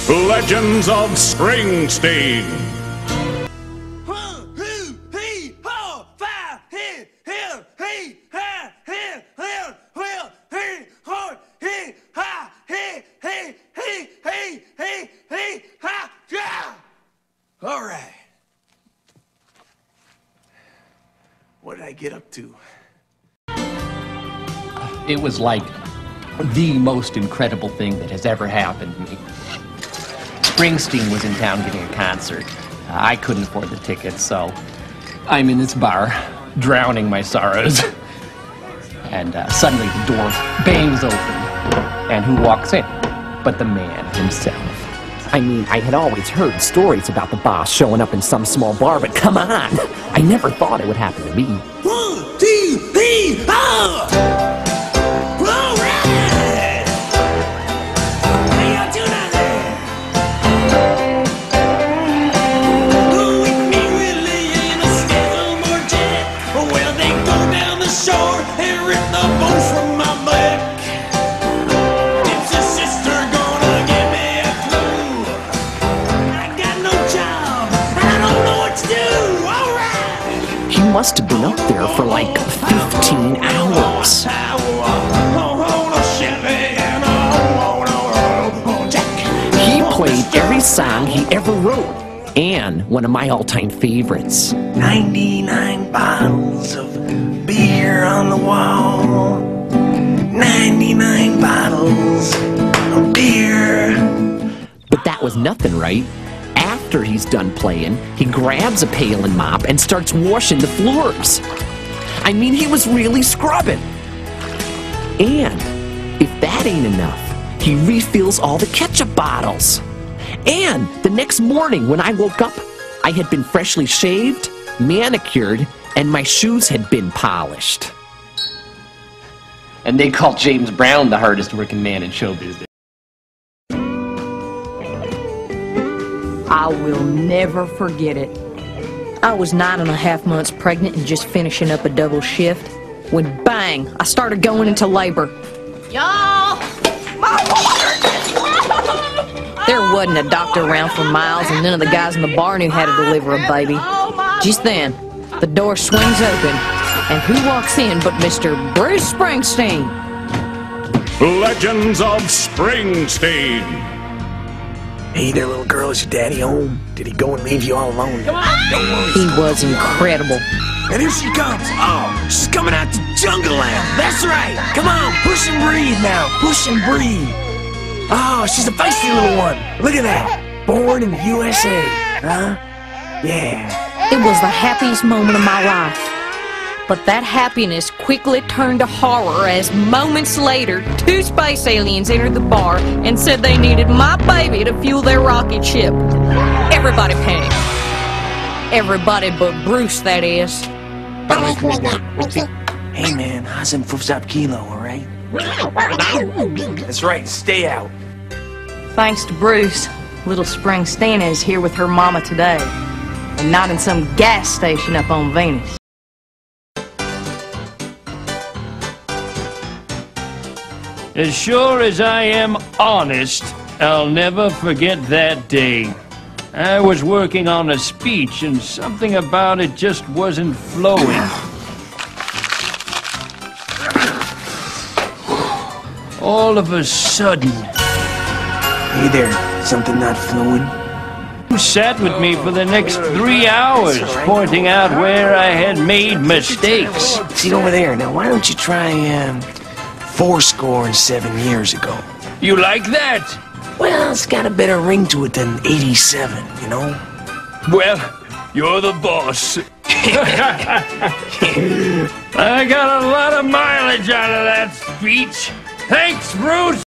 Legends of Springsteen. All right. What did I get up to? It was like the most incredible thing that has ever happened to me. Springsteen was in town giving a concert. I couldn't afford the tickets, so I'm in this bar, drowning my sorrows. And suddenly the door bangs open. And who walks in? But the man himself. I mean, I had always heard stories about the boss showing up in some small bar, but come on! I never thought it would happen to me. 1, 2, 3, oh! All right! How y'all doing out there? Go with me, Willie, in a schism or jet. Well, they go down the shore and rip the bones from my back. It's a sister gonna give me a clue. I got no job, I don't know what to do. All right! He must have been up there for like 15 hours. He played every song he ever wrote, and one of my all-time favorites. 99 bottles of beer on the wall. 99 bottles of beer. But that was nothing, right? After he's done playing, he grabs a pail and mop and starts washing the floors. I mean, he was really scrubbing. And if that ain't enough, he refills all the ketchup bottles. And the next morning when I woke up, I had been freshly shaved, manicured, and my shoes had been polished. And they called James Brown the hardest working man in show business. I will never forget it. I was 9.5 months pregnant and just finishing up a double shift when bang, I started going into labor. Y'all! My water! There wasn't a doctor around for miles, and none of the guys in the bar knew how to deliver a baby. Just then, the door swings open, and who walks in but Mr. Bruce Springsteen? Legends of Springsteen. Hey there, little girl, is your daddy home? Did he go and leave you all alone? Come on, don't worry. He was incredible. And here she comes. Oh, she's coming out to Jungle Land. That's right. Come on, push and breathe now. Push and breathe. Oh, she's a feisty little one. Look at that. Born in the USA. Huh? Yeah. It was the happiest moment of my life. But that happiness quickly turned to horror as moments later, 2 space aliens entered the bar and said they needed my baby to fuel their rocket ship. Everybody panicked. Everybody but Bruce, that is. Hey man, how's them foops up kilo, alright? That's right, stay out. Thanks to Bruce, little Springsteen is here with her mama today, and not in some gas station up on Venus. As sure as I am honest, I'll never forget that day. I was working on a speech and something about it just wasn't flowing. All of a sudden... Hey there, something not flowing? You sat with me for the next 3 hours, pointing out where I had made mistakes. See over there, now why don't you try, 407 years ago? You like that? Well, it's got a better ring to it than 87, you know? Well, you're the boss. I got a lot of mileage out of that speech. Thanks, Bruce.